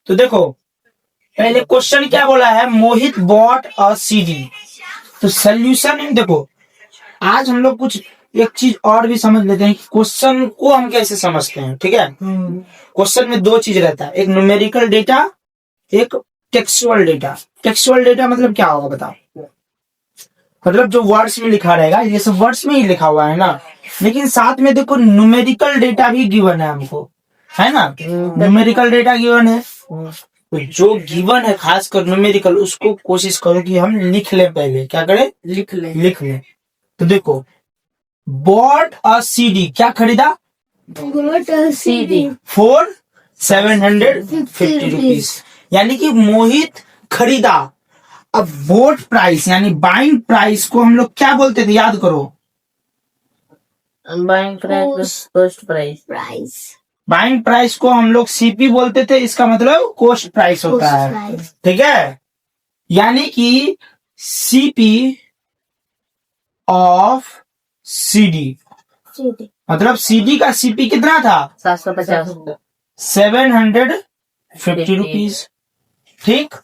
तो देखो पहले क्वेश्चन क्या बोला है, मोहित बॉट अ सीडी। तो सोल्यूशन देखो, आज हम लोग कुछ एक चीज और भी समझ लेते हैं कि क्वेश्चन को हम कैसे समझते हैं। ठीक है, क्वेश्चन में दो चीज रहता है, एक न्यूमेरिकल डेटा, एक टेक्सुअल डेटा। टेक्सुअल डेटा मतलब क्या होगा बताओ? मतलब जो वर्ड्स में लिखा रहेगा, ये सब वर्ड्स में ही लिखा हुआ है ना, लेकिन साथ में देखो न्यूमेरिकल डेटा भी गिवन है हमको, है ना। न्यूमेरिकल डेटा गिवन है, तो जो गिवन है खासकर न्यूमेरिकल, उसको कोशिश करो कि हम लिख लें। पहले क्या करें? लिख लें। तो देखो बॉट अ सीडी, क्या खरीदा? सीडी फॉर 750 रुपीज, यानी कि मोहित खरीदा। अब बोट प्राइस यानी बाइंग प्राइस को हम लोग क्या बोलते थे, याद करो? Buying price, cost price. Buying price को हम लोग सीपी बोलते थे, इसका मतलब कॉस्ट प्राइस होता है। ठीक है, यानी कि सीपी ऑफ सीडी, मतलब सीडी का सीपी कितना था? 750। 750 रुपीज। ठीक,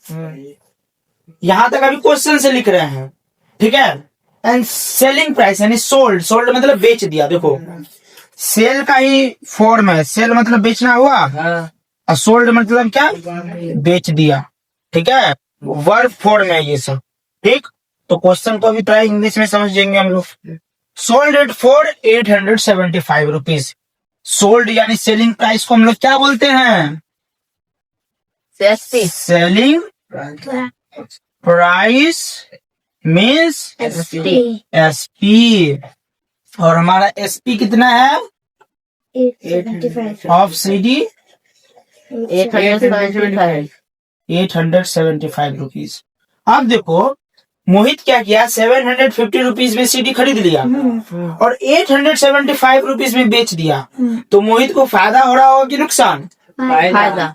यहां तक अभी क्वेश्चन से लिख रहे हैं। ठीक है, एंड सेलिंग प्राइस यानी सोल्ड, सोल्ड मतलब बेच दिया। देखो सेल का ही फॉर्म है, सेल मतलब बेचना हुआ, और सोल्ड मतलब क्या? बेच दिया। ठीक है, वर्ब फॉर्म है ये सब। ठीक, तो क्वेश्चन को अभी ट्राई इंग्लिश में समझ जाएंगे हम लोग। Sold it for 875 rupees. Sold यानी सेलिंग प्राइस को हम लोग क्या बोलते हैं? सेलिंग प्राइस मीन्स एसपी, और हमारा एसपी कितना है? 875 ऑफ सीडी 875। 875 रुपीज। अब देखो मोहित क्या किया, 750 रुपीज में सीडी खरीद लिया और 875 रुपीज में बेच दिया। तो मोहित को फायदा हो रहा होगा कि नुकसान? फायदा।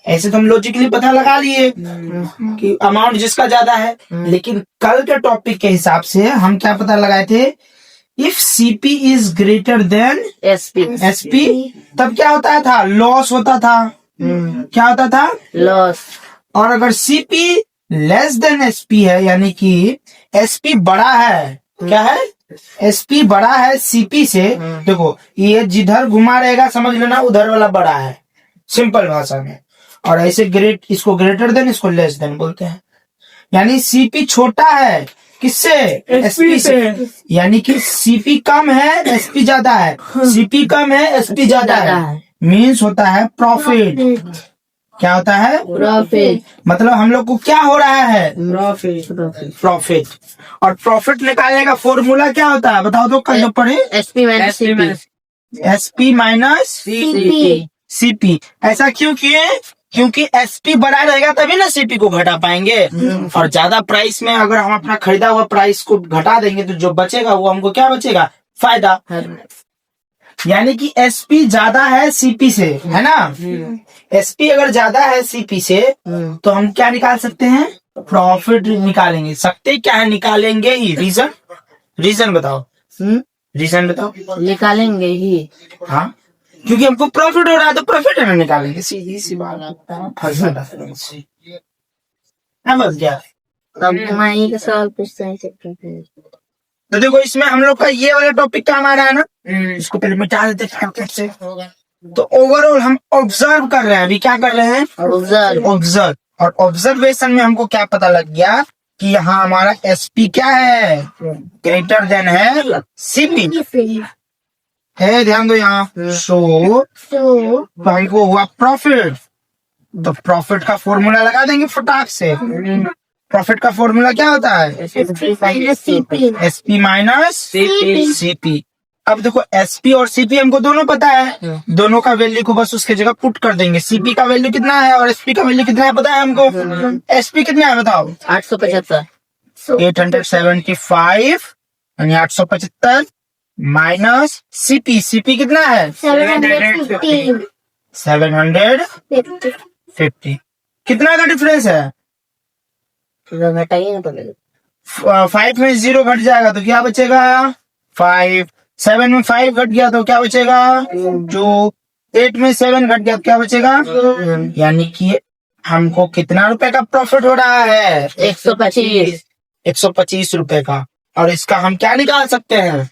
ऐसे तो हम लॉजिकली पता लगा लिए कि अमाउंट जिसका ज्यादा है, लेकिन कल के टॉपिक के हिसाब से हम क्या पता लगाए थे? If CP is greater than SP, तब क्या होता था? लॉस होता था। क्या होता था? लॉस। और अगर सीपी लेस देन एसपी है, यानी कि एसपी बड़ा है, क्या है? एसपी बड़ा है सीपी से। देखो ये जिधर घुमा रहेगा समझ लेना उधर वाला बड़ा है, सिंपल भाषा में। और ऐसे इसको ग्रेटर देन, इसको लेस देन बोलते हैं। यानी सीपी छोटा है किससे? एसपी से। यानी कि सीपी कम है, एसपी ज्यादा है। सीपी कम है, एसपी ज्यादा है, मीन्स होता है प्रॉफिट। क्या होता है? प्रॉफिट। मतलब हम लोग को क्या हो रहा है? प्रॉफिट। और प्रॉफिट निकालने का फॉर्मूला क्या होता है बताओ तो? कल जो पढ़े, एसपी माइनस सीपी। ऐसा क्यों किए? क्योंकि एसपी बड़ा रहेगा तभी ना सीपी को घटा पाएंगे। और ज्यादा प्राइस में अगर हम अपना खरीदा हुआ प्राइस को घटा देंगे तो जो बचेगा वो हमको क्या बचेगा? फायदा। यानी कि एसपी ज्यादा है सीपी से, है ना। एसपी अगर ज्यादा है सीपी से तो हम क्या निकाल सकते हैं? प्रॉफिट निकालेंगे। सकते क्या है? निकालेंगे ही। रीजन बताओ। रीजन बताओ। निकालेंगे ही। हाँ, क्योंकि हमको प्रॉफिट हो रहा है तो प्रॉफिट है ना, निकालेंगे। सीधी सी बात है, बस क्या। तब घुमाइए का सवाल पूछते हैं। तो देखो इसमें हम लोग का ये वाला टॉपिक काम आ रहा है ना, इसको पहले मिटा देते हैं से। तो ओवरऑल हम ऑब्जर्व कर रहे हैं। अभी क्या कर रहे हैं? ऑब्जर्व। और ऑब्जर्वेशन में हमको क्या पता लग गया कि यहाँ हमारा एसपी क्या है? ग्रेटर देन है सीपी है। ध्यान दो यहाँ। सो हमको हुआ प्रॉफिट, तो प्रॉफिट का फॉर्मूला लगा देंगे फटाक से। प्रॉफिट का फॉर्मूला क्या होता है? SP minus CP. अब देखो एसपी और सीपी हमको दोनों पता है, दोनों का वैल्यू को बस उसके जगह पुट कर देंगे। सीपी का वैल्यू कितना है और एसपी का वैल्यू कितना है पता है हमको? एसपी कितना है बताओ? 875। 875 यानी 875 माइनस सीपी। सीपी कितना है? 750। कितना का डिफरेंस है? घटाइए ना पहले। 5 में 0 घट जाएगा तो क्या बचेगा? 5। 7 में 5 घट गया तो क्या बचेगा? 2। 8 में 7 घट गया तो क्या बचेगा? यानी कि हमको कितना रुपए का प्रॉफिट हो रहा है? 125। 125 रुपए का। और इसका हम क्या निकाल सकते हैं?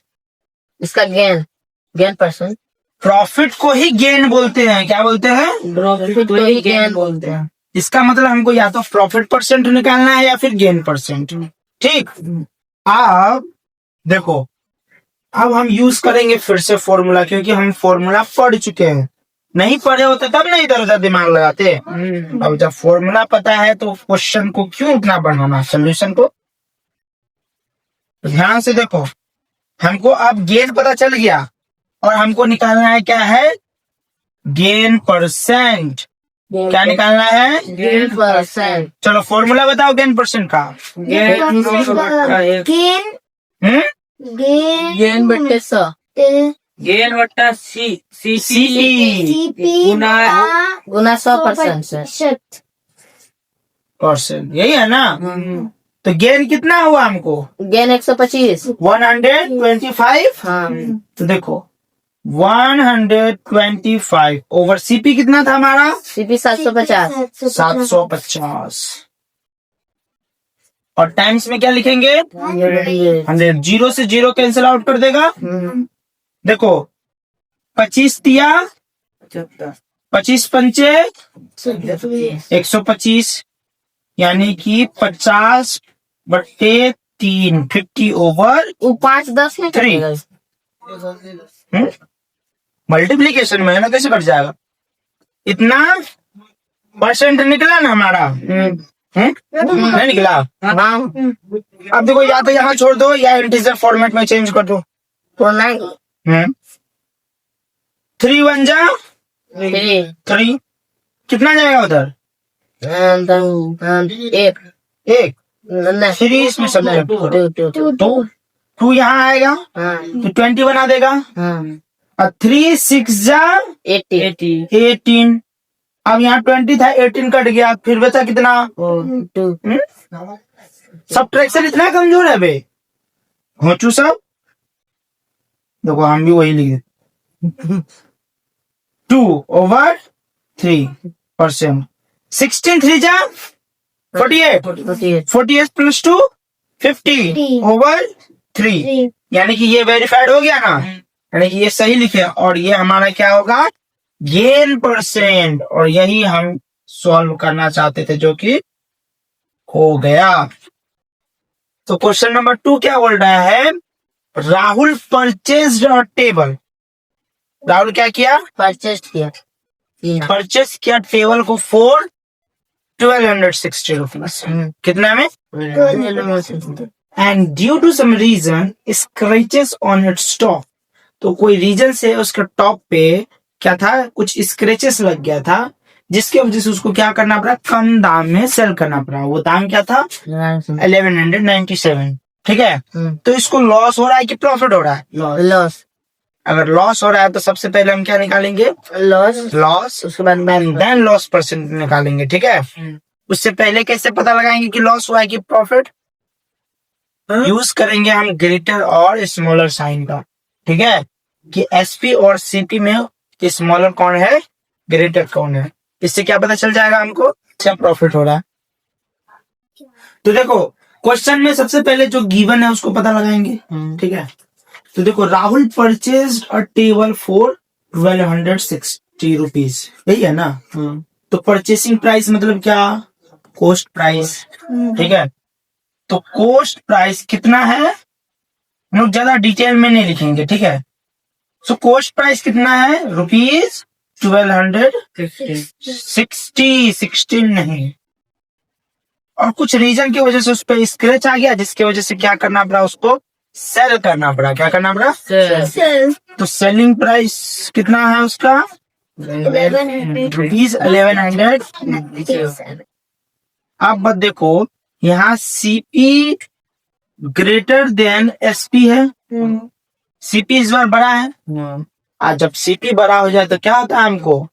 इसका गेन परसेंट। प्रॉफिट को ही गेन बोलते हैं। क्या बोलते हैं? प्रॉफिट को ही गेन बोलते हैं। इसका मतलब हमको या तो प्रॉफिट परसेंट निकालना है या फिर गेन परसेंट। ठीक, अब देखो, अब हम यूज करेंगे फिर से फॉर्मूला, क्योंकि हम फॉर्मूला पढ़ चुके हैं। नहीं पढ़े होते तब नहीं इधर उधर दिमाग लगाते। अब जब फॉर्मूला पता है तो क्वेश्चन को क्यों उतना बढ़ाना, सोल्यूशन को। ध्यान से देखो, हमको अब गेन पता चल गया और हमको निकालना है क्या है? Gain percent. क्या निकालना है? Gain percent. चलो फॉर्मूला बताओ गेन परसेंट का। गेन हम्म गेन बट्टे 100। गेन वट्टा सीपी गुना 100% परसेंट, यही है ना? तो गेन कितना हुआ हमको? गेन 125। 125। हाँ। तो देखो 125 ओवर सीपी कितना था हमारा? सीपी 750। 750। और टाइम्स में क्या लिखेंगे? 100। जीरो से जीरो कैंसिल आउट कर देगा। देखो 25 दिया, 25 पंचे 125, यानी कि 50/3, 50 ओवर वो 5-10 में 3। कटेगा। मल्टीप्लीकेशन में है ना, कैसे कट जाएगा? इतना परसेंट निकला ना हमारा। नहीं निकला। हाँ। अब देखो, या तो यहाँ छोड़ दो या इंटीजर फॉर्मेट में चेंज कर दो। तो नहीं 3 1 जा 3, कितना जाएगा उधर? एक 3 इसमें सब 2 यहाँ आएगा तो 20 बना देगा। और 3 6 जा 18। अब यहाँ 20 था, 18 कट गया, फिर बचा कितना? सब्ट्रैक्शन इतना कमजोर है बे, होचू सब। देखो हम भी वही लिख 2/3%। 16 3 जा 48, 48 + 2 50/3, यानी कि ये वेरीफाइड हो गया ना, यानी कि ये सही लिखे। और ये हमारा क्या होगा? Gain percent. और यही हम सॉल्व करना चाहते थे, जो कि हो गया। तो क्वेश्चन नंबर 2 क्या बोल रहा है? राहुल परचेज्ड अ टेबल। राहुल क्या किया? परचेज किया। परचेज किया टेबल को फॉर 1260 रुपीज। कितना में? And due to some reason scratches on its top. तो कोई रीजन से उसके टॉप पे क्या था? कुछ स्क्रैचेस लग गया था, जिसकी वजह से उसको क्या करना पड़ा? कम दाम में सेल करना पड़ा। वो दाम क्या था? 1197। ठीक है, तो इसको लॉस हो रहा है कि प्रॉफिट हो रहा है? लॉस। अगर लॉस हो रहा है तो सबसे पहले हम क्या निकालेंगे? लॉस। उसके बाद देन लॉस परसेंट निकालेंगे। ठीक है, उससे पहले कैसे पता लगाएंगे कि लॉस हुआ है कि प्रॉफिट? यूज करेंगे हम ग्रेटर और स्मॉलर साइन का। ठीक है, कि एसपी और सीपी में स्मॉलर कौन है, ग्रेटर कौन है। इससे क्या पता चल जाएगा हमको क्या प्रॉफिट हो रहा है। तो देखो क्वेश्चन में सबसे पहले जो गिवन है उसको पता लगाएंगे। ठीक है, तो देखो Rahul purchased a table for 1260 rupees, यही है ना। तो परचेसिंग प्राइस मतलब क्या? Cost price. ठीक है, तो कॉस्ट प्राइस कितना है हम लोग ज्यादा डिटेल में नहीं लिखेंगे। ठीक है, सो कॉस्ट प्राइस कितना है? ₹1260। 16 नहीं, और कुछ रीजन की वजह से उस पर स्क्रैच आ गया, जिसकी वजह से क्या करना पड़ा? उसको सेल करना पड़ा। क्या करना पड़ा? सेल। तो सेलिंग प्राइस कितना है उसका? ₹1100। अब बस देखो, यहाँ सीपी ग्रेटर देन एसपी है। सीपी इस बार बड़ा है, और जब सीपी बड़ा हो जाए तो क्या होता है? हमको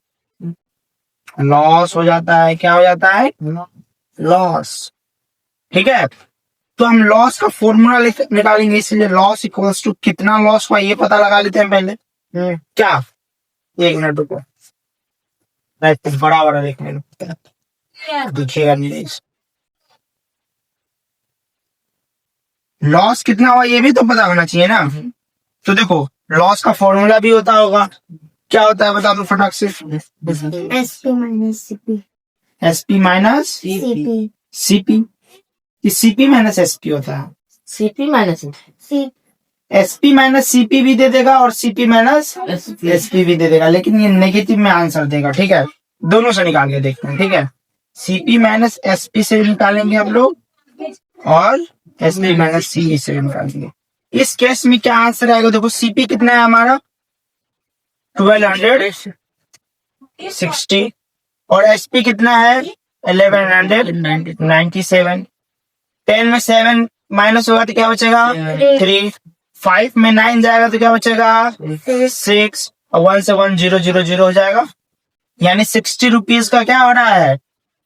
लॉस हो जाता है। क्या हो जाता है? लॉस। ठीक है, तो हम लॉस का फॉर्मूला निकालेंगे, इसलिए लॉस इक्वल्स टू कितना लॉस हुआ ये पता लगा लेते हैं पहले। क्या? 1 मिनट रुको, बड़ा लिखने लो। दिखेगा नहीं। लॉस कितना हुआ ये भी तो पता होना चाहिए ना। तो देखो लॉस का फॉर्मूला भी होता होगा, क्या होता है बता दो फटाक से। SP minus CP. SP minus CP. CP, CP minus SP होता है। CP minus C. SP minus CP भी दे देगा और सीपी माइनस एसपी भी दे देगा, लेकिन ये नेगेटिव में आंसर देगा। ठीक है, दोनों से निकाल के देखते हैं। ठीक है, सीपी माइनस एसपी से निकालेंगे हम लोग और एसपी माइनस सीपी से निकालेंगे। इस केस में क्या आंसर आएगा, देखो सीपी कितना है हमारा 1260 और एसपी कितना है 1197। 10 में 7 माइनस होगा तो क्या बचेगा 3। 5 में 9 जाएगा तो क्या बचेगा 6 और 1 से 1 0 0 0 हो जाएगा। यानी 60 रुपीज का क्या हो रहा है,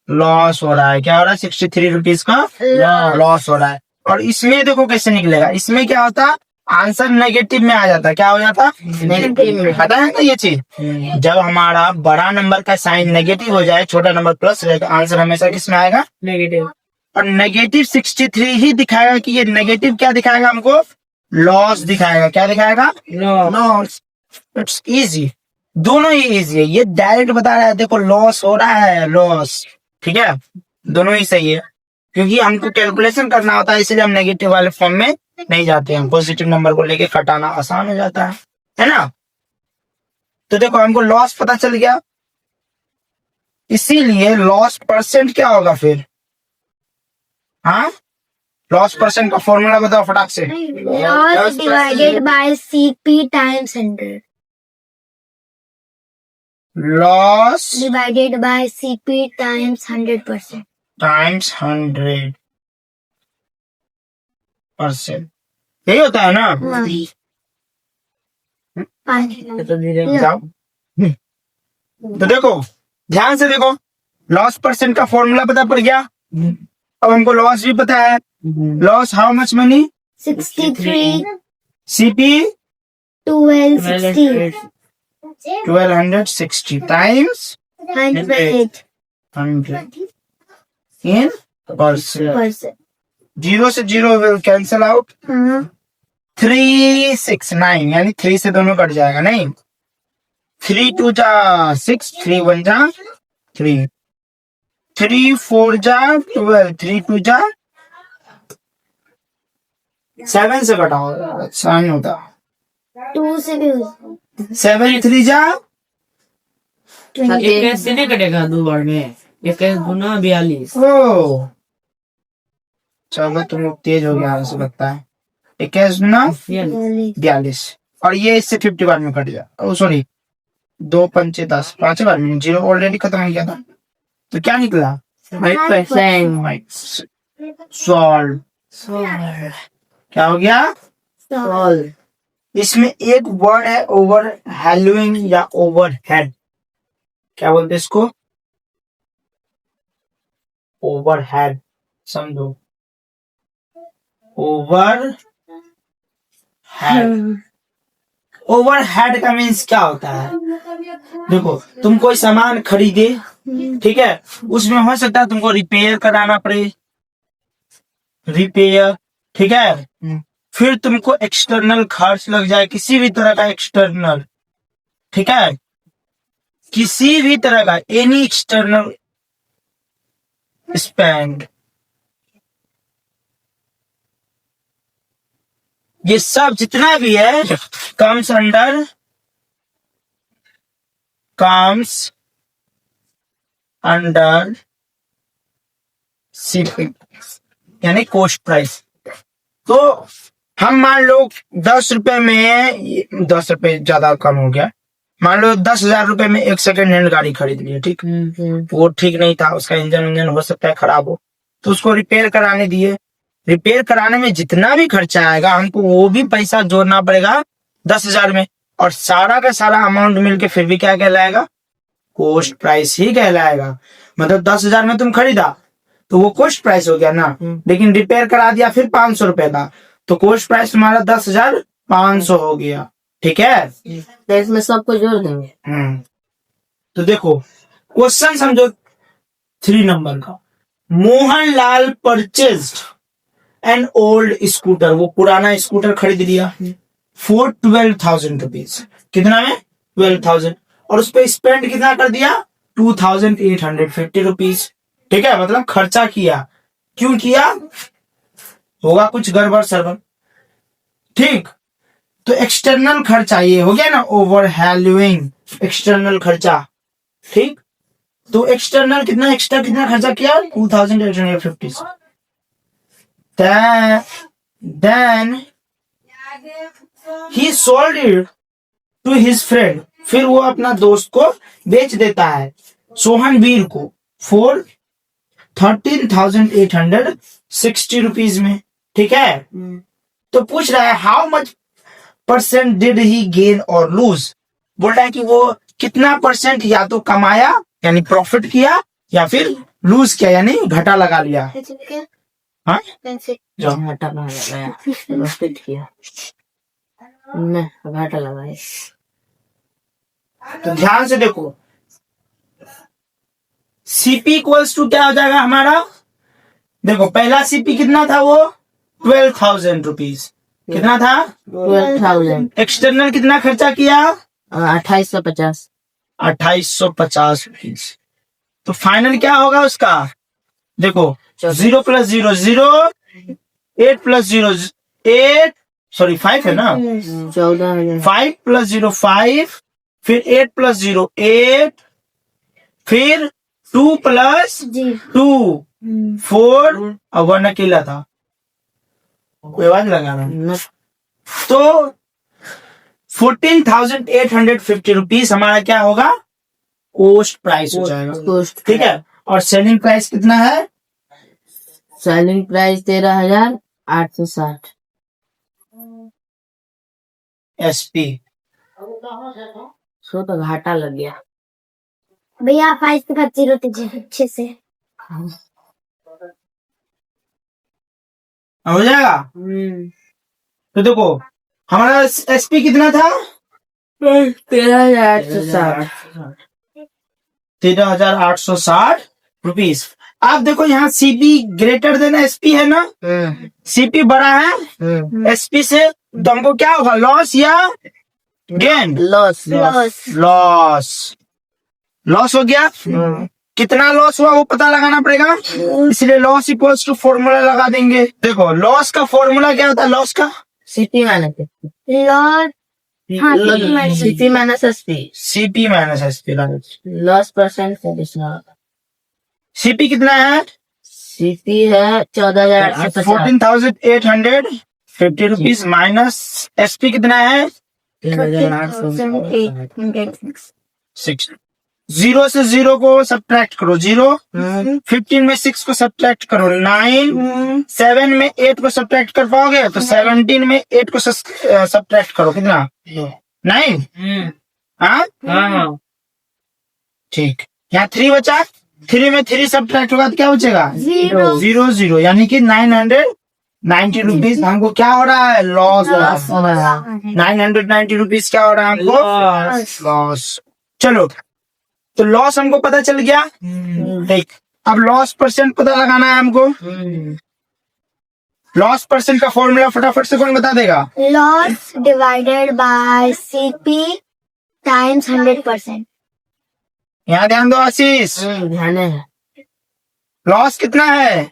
लॉस हो रहा है। क्या हो रहा है 63 रुपीज का लॉस हो रहा है। और इसमें देखो कैसे निकलेगा, इसमें क्या होता आंसर नेगेटिव में आ जाता। क्या हो जाता नेगेटिव में, पता है ना ये चीज। जब हमारा बड़ा नंबर का साइन नेगेटिव हो जाए, छोटा नंबर प्लस रहेगा, आंसर हमेशा किस में आएगा नेगेटिव। और नेगेटिव 63 ही दिखाएगा कि ये नेगेटिव क्या दिखाएगा हमको, लॉस दिखाएगा। क्या दिखाएगा लॉस। इट्स इजी, दोनों ही इजी है। ये डायरेक्ट बता रहा है देखो लॉस हो रहा है, लॉस। ठीक है, दोनों ही सही है क्योंकि हमको कैलकुलेशन करना होता है, इसलिए हम नेगेटिव वाले फॉर्म में नहीं जाते हैं। पॉजिटिव नंबर को लेके घटाना आसान हो जाता है ना। तो देखो हमको लॉस पता चल गया, इसीलिए लॉस परसेंट क्या होगा फिर। हाँ, लॉस परसेंट का फॉर्मूला बताओ फटाक से। Loss divided by CP times 100. Loss Divided by CP times 100%. Times 100%, यही होता है ना। तो धीरे जाओ। तो देखो ध्यान से देखो, लॉस परसेंट का फॉर्मूला पता पड़ गया। अब हमको लॉस भी पता है। Loss how much money 63, CP 1260, 1260 times 100%. 100 in percent. 0 से 0 विल कैंसल आउट। 369 यानी 3 से दोनों कट जाएगा नहीं। 3 2 जा 6, 3 1 जा 3, 3 4 जा 12, 3 2 जा 7 से घटाओ, अच्छा नहीं होता। 2 से भी हो 7 3 जा 20. एक कैसे नहीं कटेगा 2 बार में, 21 गुना 42। ओ चलो तुम लोग तेज हो गया से लगता है। 21 गुना 42 और ये इससे 50 बार में कट जाए। ओ सॉरी 2 5 10, 5 बार में 0 ऑलरेडी खत्म हो गया था। तो क्या निकला 5%। सॉल्व। क्या हो गया, इसमें एक वर्ड है ओवर हैलोइंग या ओवर हेड। क्या बोलते हैं इसको, ओवर हेड। समझो ओवर हेड। ओवर हेड का मीन्स क्या होता है, देखो तुम कोई सामान खरीदे, ठीक है, उसमें हो सकता है तुमको रिपेयर कराना पड़े, रिपेयर, ठीक है, फिर तुमको एक्सटर्नल खर्च लग जाए, किसी भी तरह का एक्सटर्नल, ठीक है, किसी भी तरह का एनी एक्सटर्नल स्पेंड, ये सब जितना भी है कम्स अंडर शिपिंग यानी कॉस्ट प्राइस। तो हम मान लो 10 रुपए में, 10 रुपए ज्यादा कम हो गया, मान लो 10,000 रुपए में एक सेकेंड हैंड गाड़ी खरीद लिया, ठीक, वो ठीक नहीं था, उसका इंजन हो सकता है खराब हो, तो उसको रिपेयर कराने दिए। रिपेयर कराने में जितना भी खर्चा आएगा हमको वो भी पैसा जोड़ना पड़ेगा 10,000 में, और सारा का सारा अमाउंट मिलके फिर भी क्या कहलाएगा, कॉस्ट प्राइस ही कहलाएगा। मतलब 10,000 में तुम खरीदा तो वो कॉस्ट प्राइस हो गया ना, लेकिन रिपेयर करा दिया फिर 500 रुपए का, तो कॉस्ट प्राइस तुम्हारा 10,500 हो गया, ठीक है। तो इसमें सबको जोड़ देंगे। तो देखो क्वेश्चन समझो, 3 नंबर का, Mohanlal purchased an old scooter, वो पुराना स्कूटर खरीद लिया फॉर 12,000 रुपीज। कितना में? 12,000। और उस पर स्पेंड कितना कर दिया? 2,850 रुपीज। ठीक है, मतलब खर्चा किया। क्यों किया? होगा कुछ गड़बड़ सरबड़। ठीक, तो एक्सटर्नल खर्चा ये हो गया ना, ओवर वैल्यूइंग, एक्सटर्नल खर्चा। ठीक, तो एक्सटर्नल कितना, एक्स्ट्रा कितना खर्चा किया? 2,850। Then he sold it to his friend, फिर वो अपना दोस्त को बेच देता है, सोहनवीर को, फॉर 13,860 रुपीज में। ठीक है, तो पूछ रहा है how much percent did he gain और लूज। बोल रहा है कि वो कितना परसेंट या तो कमाया यानी प्रॉफिट किया, या फिर लूज किया यानी घाटा लगा लिया। हाँ, जाओ। घाटा लगाया, प्रॉफिट किया, नहीं घाटा लगाया। तो ध्यान से देखो, सीपी इक्वल्स टू क्या हो जाएगा हमारा? देखो पहला सीपी कितना था? वो 12,000 रुपीज। कितना था? 12,000। एक्सटर्नल कितना खर्चा किया? 2850। 2850 रुपीज। तो फाइनल क्या होगा उसका? देखो 0 + 0 0, 8 + 0 8, सॉरी 5 है ना, 14,000। 5 + 0 5, फिर 8 + 0 8, फिर 2 + 2 4, और 1 अकेला था। कोई आवाज लगाना। तो 14,850 रुपीज हमारा क्या होगा? कोस्ट प्राइस हो जाएगा। कोस्ट, ठीक है, और सेलिंग प्राइस कितना है? Selling price 13,860 SP. सो तो घाटा लग गया भैया 5 से 25 होते अच्छे से। हो जाएगा। तो देखो हमारा एसपी कितना था? 13,860। 13,860 रुपीज। आप देखो यहाँ सीपी ग्रेटर देन एसपी है ना, सीपी बड़ा है एसपी से, तो हमको क्या होगा? लॉस या गेन? लॉस। लॉस हो गया। कितना लॉस हुआ वो पता लगाना पड़ेगा, इसलिए लॉस इक्वल्स टू फॉर्मूला लगा देंगे। देखो लॉस का फॉर्मूला क्या होता है? लॉस का सीपी माइनस लॉस, हाँ, CP minus SP, CP minus SP. Loss percent additional. CP कितना है? सीपी है 14,850। 14,850 रुपीज माइनस एसपी कितना है? 6। 0 से 0 को सब्ट्रैक्ट करो 0, 15 में 6 को सब्ट्रैक्ट करो 9, 7 में 8 को सब्ट्रैक्ट कर पाओगे? तो 17 में 8 को सब्ट्रैक्ट करो, कितना? 9। हाँ ठीक, यहाँ 3 बचा, 3 में 3 सब्ट्रैक्ट होगा तो क्या बचेगा? 0 यानी कि 990 रुपीज हमको क्या हो रहा है? लॉस हो रहा है। 990 रुपीज क्या हो रहा है हमको? लॉस। चलो, तो लॉस हमको पता चल गया। ठीक, अब लॉस परसेंट पता लगाना है हमको। लॉस परसेंट का फॉर्मूला फटाफट से कौन बता देगा? Loss divided by CP times 100%। यहाँ ध्यान दो आशीष, ध्यान है। लॉस कितना है?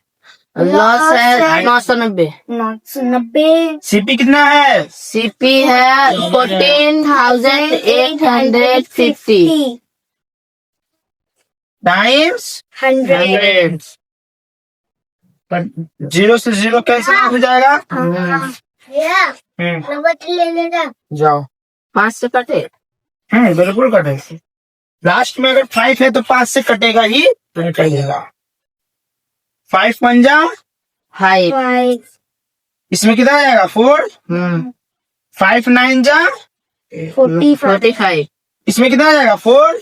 लॉस है 990। 990। सीपी कितना है? सीपी है 14,850 टाइम्स 100। पर 0 से 0 कैसे हो जाएगा? ले लेना। जाओ, 5 से कटे। बिल्कुल कटेगा। लास्ट में अगर 5 है तो 5 से कटेगा ही कटेगा। 5 पंजा 5। इसमें कितना आ जाएगा? 4। 5 9 जा 45। इसमें कितना आ जाएगा? 4।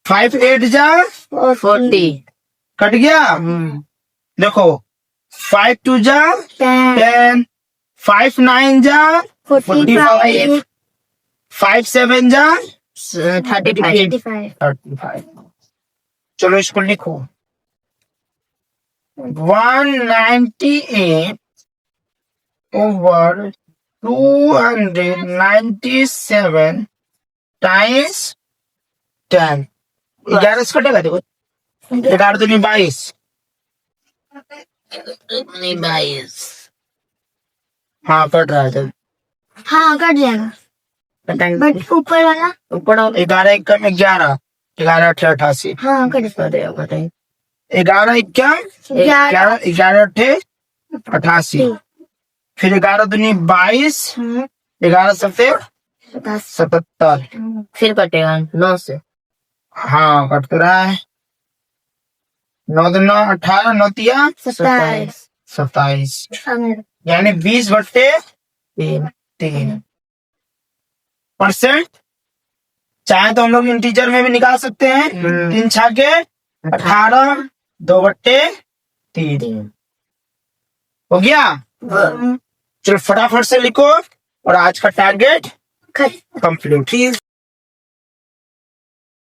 5 8 जा 40। कट गया। देखो 5 2 जा 10, 5 9 जा 45, 5 7 जा 35। 35। चलो इसको लिखो 198 ओवर 297 टाइम्स 10। 11 से कटेगा देखो, 11 दूनी 22, 22 हाँ कट रहा है जब हाँ कट जाएगा, बट ऊपर वाला ऊपर 11 एक कम 11, 11 अठे 88, हाँ कट 11 इक्याम 11, 11 अठे 88, फिर 11 दूनी 22, 11 सत्ते 77, फिर कटेगा 9 से। हाँ कट तो रहा है, 9 2 18, 9 तिया 27 27, हाँ, यानी 20/3%। चाहे तो हम लोग इंटीजर में भी निकाल सकते हैं, 3 छाके 18, 2/3 हो गया। चलो फटाफट से लिखो और आज का टारगेट खत कंप्लीट।